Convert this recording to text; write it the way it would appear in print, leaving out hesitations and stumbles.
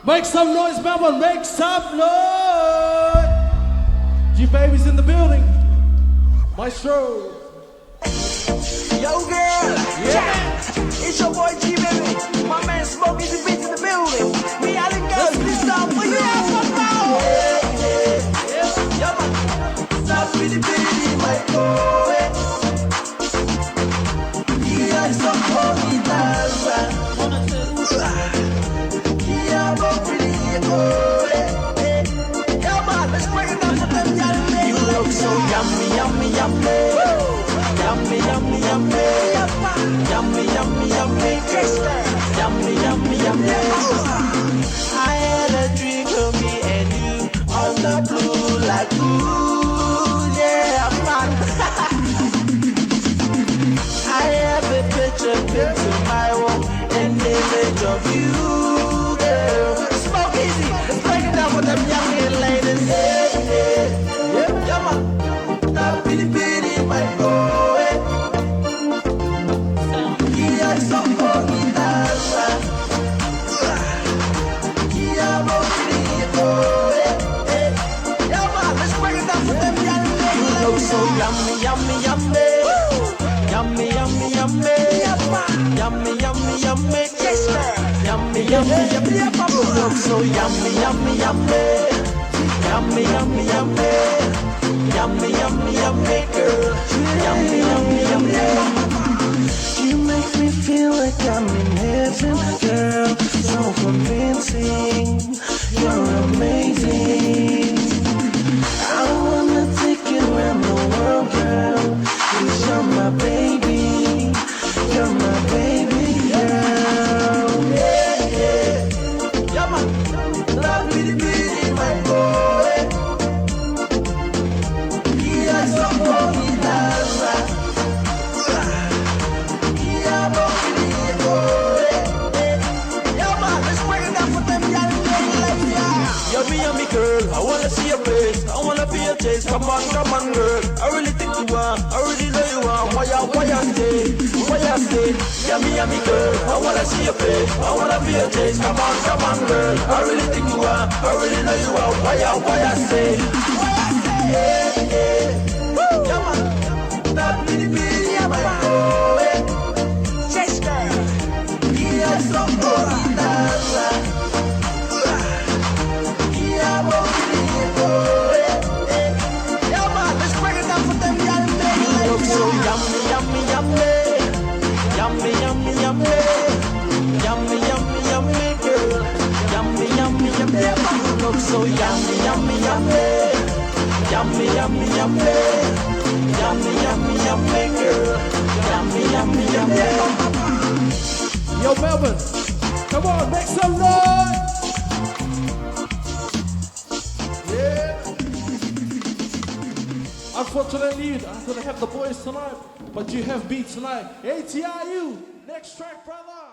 Make some noise, Melbourne, make some noise! G-Baby's in the building. Maestro. Yo, girl. Yeah. It's your boy G-Baby. My man Smokey's the beat in the building. Me and the girls, this time for you. Yeah, man. Stop with the baby, my boy. Yeah, it's a funny dance. Yeah, but pretty boy. Yeah, man, let's break it down for them, y'all. You look so yummy, yummy, yummy. Yummy, yummy, yummy. Yummy, yummy, yummy. Yummy, yummy, yummy. I had a drink of me and you on the blue lagoon. Yeah, man. I have a picture pinned to my wall, an image of you, girl. Smoke easy. Let's break it down for them young ladies. Yeah, man. That bitty bitty, my boy. Yeah, so funny dance. Yeah, but pretty boy. Yeah, man, let's break it down for them young ladies. You look so yummy, yummy, yummy. Yummy, yummy, yummy. Yummy, yummy, yummy. Yummy, yummy, yummy. You look so yummy, yummy, yummy. Yummy, yummy, yummy. Yummy, yummy, yummy, girl. Yummy, yummy, yummy. You make me feel like I'm in heaven, girl. So convincing. You're amazing. I wanna take you around the world, girl. 'Cause you're my baby. You're my baby, girl. Yeah, yeah. Yeah, man. Love bitty bitty, my boy. Yeah, so funny dance. Yeah, but pretty boy. Yeah, man, let's break it down for them young ladies, yeah. Yummy, yummy girl, I wanna see your face. I wanna be your taste. Come on, girl. I really think you are. I really know you are. Why you stay? Why you stay? Yummy, yummy girl, I wanna see your face. I wanna be your taste. Come on, girl. I really think you are. I really know you are. Why you stay? Yeah, yeah. Woo! Yeah, man. That bitty bitty, yeah, my boy. Yes, girl. Yeah, so funny dance. Yeah, but pretty boy. Yeah, man, let's break it down for them young ladies. You look so yummy, yummy, yummy. Yummy, yummy, yummy. Yummy, yummy, yummy, girl. Yummy, yummy, yummy. You look so yummy, yummy, yummy. Yummy, yummy, yummy. Yummy, yummy, yummy, girl. Yummy, yummy, yummy. Yo, Melbourne, come on, make some noise! Yeah. Unfortunately, I'm gonna have the boys tonight, but you have beat tonight. ATIU, next track, brother.